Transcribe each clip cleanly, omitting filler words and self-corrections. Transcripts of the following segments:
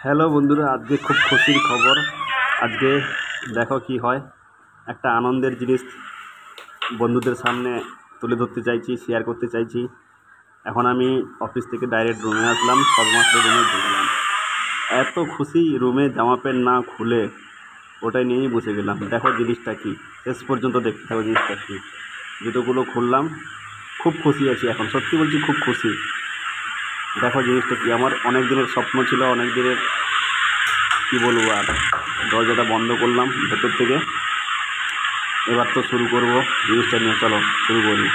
Hello বন্ধুরা, আজকে খুব খুশির খবর। আজকে দেখো কি হয়। একটা আনন্দের জিনিস বন্ধুদের সামনে তুলে ধরতে চাইছি, শেয়ার করতে চাইছি। এখন আমি অফিস থেকে ডাইরেক্ট রুমে আসলাম, সবেমাত্র রুমে ঢুকলাম। এত খুশি, রুমে জামা প্যান্ট না খুলে ওটাই নিয়েই বসে গেলাম। দেখো জিনিসটা কি, শেষ পর্যন্ত দেখতে থাকো জিনিসটা কি। জুতোগুলো খুললাম, খুব খুশি আছি এখন, সত্যি বলছি খুব খুশি। দেখো জিনিসটা কি, আমার অনেক দিনের স্বপ্ন ছিল, অনেক দিনের, কী বলবো আর। দরজাটা বন্ধ করলাম ভেতর থেকে, এবার তো শুরু করব জিনিসটা নিয়ে। চলো শুরু করি।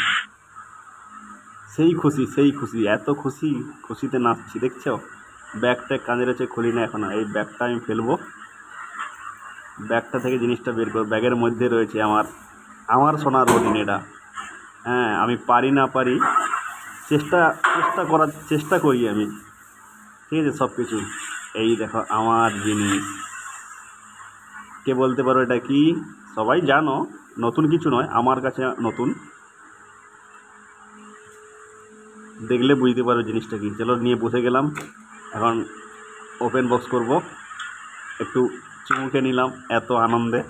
সেই খুশি, সেই খুশি, এত খুশি, খুশিতে নাচছি দেখছো। ব্যাগটা কাঁধে রয়েছে, খুলি না এখনো। এই ব্যাগটা আমি ফেলবো, ব্যাগটা থেকে জিনিসটা বের করবো। ব্যাগের মধ্যে রয়েছে আমার আমার সোনার হরিণ এটা। হ্যাঁ, আমি পারি না পারি, চেষ্টা চেষ্টা করার চেষ্টা করি আমি, ঠিক আছে সব কিছু। এই দেখো আমার জিনিস, কে বলতে পারো এটা কি? সবাই জানো, নতুন কিছু নয়, আমার কাছে নতুন। দেখলে বুঝতে পারো জিনিসটা কি। চলো নিয়ে বসে গেলাম, এখন ওপেন বক্স করব। একটু চুমুকে নিলাম, এত আনন্দে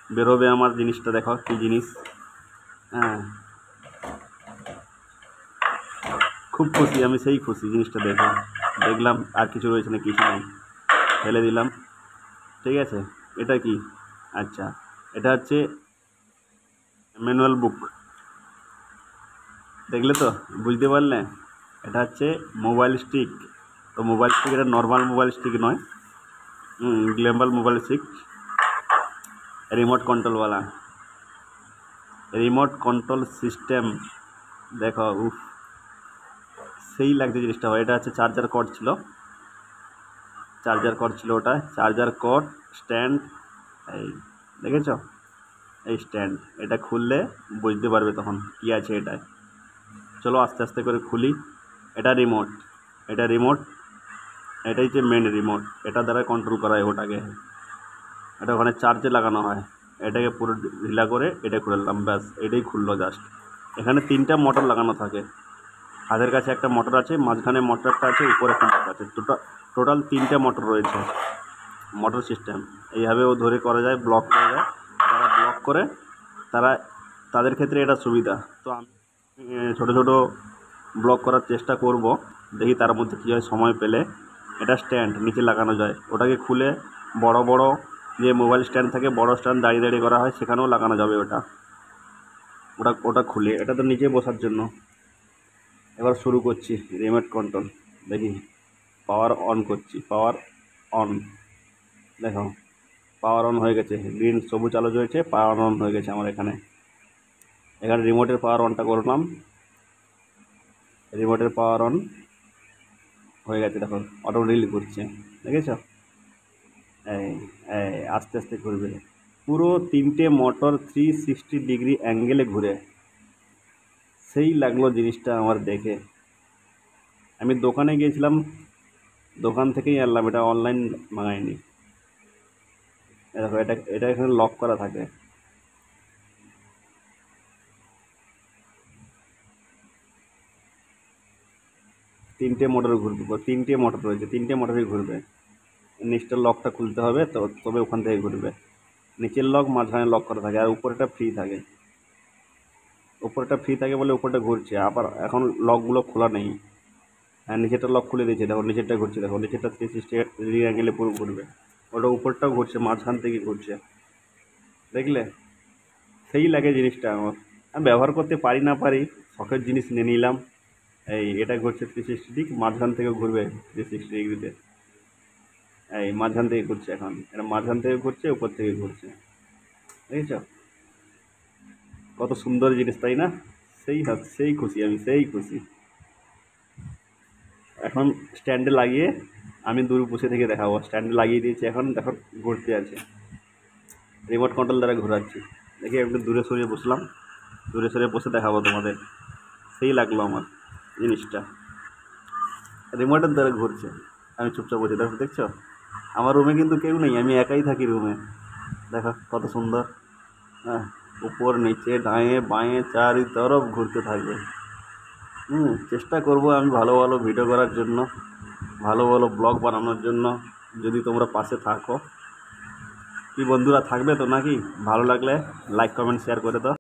বেরোবে আমার জিনিসটা। দেখো কী জিনিস। হ্যাঁ, খুব খুশি আমি, সেই খুশি জিনিসটা দেখে। দেখলাম আর কিছু রয়েছে না, কিছু নেই, ফেলে দিলাম। ঠিক আছে, এটা কি? আচ্ছা, এটা হচ্ছে ম্যানুয়াল বুক। দেখলে তো, বুঝতে পারলে? এটা হচ্ছে মোবাইল স্টিক। তো মোবাইল স্টিক, এটা নর্মাল মোবাইল স্টিক নয়, গ্লোবাল মোবাইল স্টিক, রিমোট কন্ট্রোলওয়ালা, রিমোট কন্ট্রোল সিস্টেম। দেখো উফ, সেই লাগছে জিনিসটা। হয় এটা হচ্ছে চার্জার কর্ড ছিল, চার্জার কর্ড ছিল ওটা, চার্জার কর্ড, স্ট্যান্ড। এই দেখেছ, এই স্ট্যান্ড। এটা খুললে বুঝতে পারবে তখন কী আছে এটায়। চলো আস্তে আস্তে করে খুলি। এটা রিমোট, এটা রিমোট, এটাই যে মেন রিমোট। এটা দ্বারা কন্ট্রোল করা হয় ওটাকে। এটা ওখানে চার্জে লাগানো হয়। এটাকে পুরো ঢিলা করে এটা খুলে নিলাম, ব্যাস এটাই খুললো জাস্ট। এখানে 3টা মোটর লাগানো থাকে। হাতের কাছে একটা মোটর আছে, মাঝখানে মোটরটা আছে, উপরে একটা মোটর আছে। টোটাল 3টে মোটর রয়েছে, মোটর সিস্টেম। এইভাবেও ধরে করা যায়, ব্লক করা যায়। যারা ব্লক করে তারা, তাদের ক্ষেত্রে এটা সুবিধা। তো আমি ছোটো ছোটো ব্লক করার চেষ্টা করব, দেখি তার মধ্যে কী হয় সময় পেলে। এটা স্ট্যান্ড নিচে লাগানো যায়, ওটাকে খুলে বড় বড় যে মোবাইল স্ট্যান্ড থাকে, বড় স্ট্যান্ড দাঁড়িয়ে দাঁড়িয়ে করা হয়, সেখানেও লাগানো যাবে ওটা। ওটা ওটা খুলে, এটা তো নিচে বসার জন্য। এবার শুরু করছি রিমোট কন্ট্রোল। দেখি, পাওয়ার অন করছি, পাওয়ার অন। দেখো পাওয়ার অন হয়ে গেছে, গ্রিন সবুজ আলো জ্বলছে, পাওয়ার অন হয়ে গেছে আমার এখানে। এখানে রিমোটের পাওয়ার অনটা করলাম, রিমোটের পাওয়ার অন হয়ে গেছে। দেখো অটো রিল করছে, দেখেছ? এই এই আস্তে আস্তে ঘুরবে, পুরো 3টে মোটর 360 ডিগ্রি অ্যাঙ্গেলে ঘুরে। সেই লাগলো জিনিসটা আমার দেখে। আমি দোকানে গিয়েছিলাম, দোকান থেকেই আনলাম, এটা অনলাইন মাঙাইনি। দেখো এটা এটা এখানে লক করা থাকে। 3টে মোটর ঘুরবে, 3টে মোটর রয়েছে, 3টে মোটরই ঘুরবে। নিচটার লকটা খুলতে হবে, তো তবে ওখান থেকে ঘুরবে। নিচের লক, মাঝখানে লক করা থাকে, আর উপরেটা ফ্রি থাকে। উপরেটা ফ্রি থাকে বলে উপরটা ঘুরছে, আবার এখন লকগুলো খোলা নেই। হ্যাঁ, নিচেরটা লক খুলে দিয়েছে, দেখো নিচেরটা ঘুরছে, দেখো নিচেরটা 360 ডিগ্রি অ্যাঙ্গেলে পুরো ঘুরবে। ওটা উপরটাও ঘুরছে, মাঝখান থেকে ঘুরছে, দেখলে? সেই লাগে জিনিসটা আমার। আমি ব্যবহার করতে পারি না পারি, শখের জিনিস নিয়ে নিলাম। এই এটা ঘুরছে 360 ডিগ্রি, মাঝখান থেকে ঘুরবে 360 ডিগ্রিতে। এই মাঝখান থেকে ঘুরছে, এখন এটা মাঝখান থেকে ঘুরছে, উপর থেকে ঘুরছে, দেখেছ? কত সুন্দর জিনিস, তাই না? সেই সেই খুশি আমি, সেই খুশি। এখন স্ট্যান্ডে লাগিয়ে আমি দূর বসে থেকে দেখাবো। স্ট্যান্ডে লাগিয়ে দিয়েছি, এখন দেখো ঘুরতে আছে, রিমোট কন্ট্রোল দ্বারা ঘোরাচ্ছি। দেখি একটু দূরে সরিয়ে বসলাম, দূরে সরিয়ে বসে দেখাবো তোমাদের। সেই লাগলো আমার জিনিসটা, রিমোটের দ্বারা ঘুরছে। আমি চুপচাপ বসে, দেখো দেখছো? আমার রুমে কিন্তু কেউ নেই, আমি একাই থাকি রুমে। দেখো কত সুন্দর। হ্যাঁ, উপর নিচে ডাঁয়ে বাঁয়ে চারি তরফ ঘুরতে থাকবে। চেষ্টা করব আমি ভালো ভালো ভিডিও করার জন্য, ভালো ভালো ব্লগ বানানোর জন্য যদি তোমরা পাশে থাকো। কি বন্ধুরা, থাকবে তো নাকি? ভালো লাগলে লাইক কমেন্ট শেয়ার করে দাও।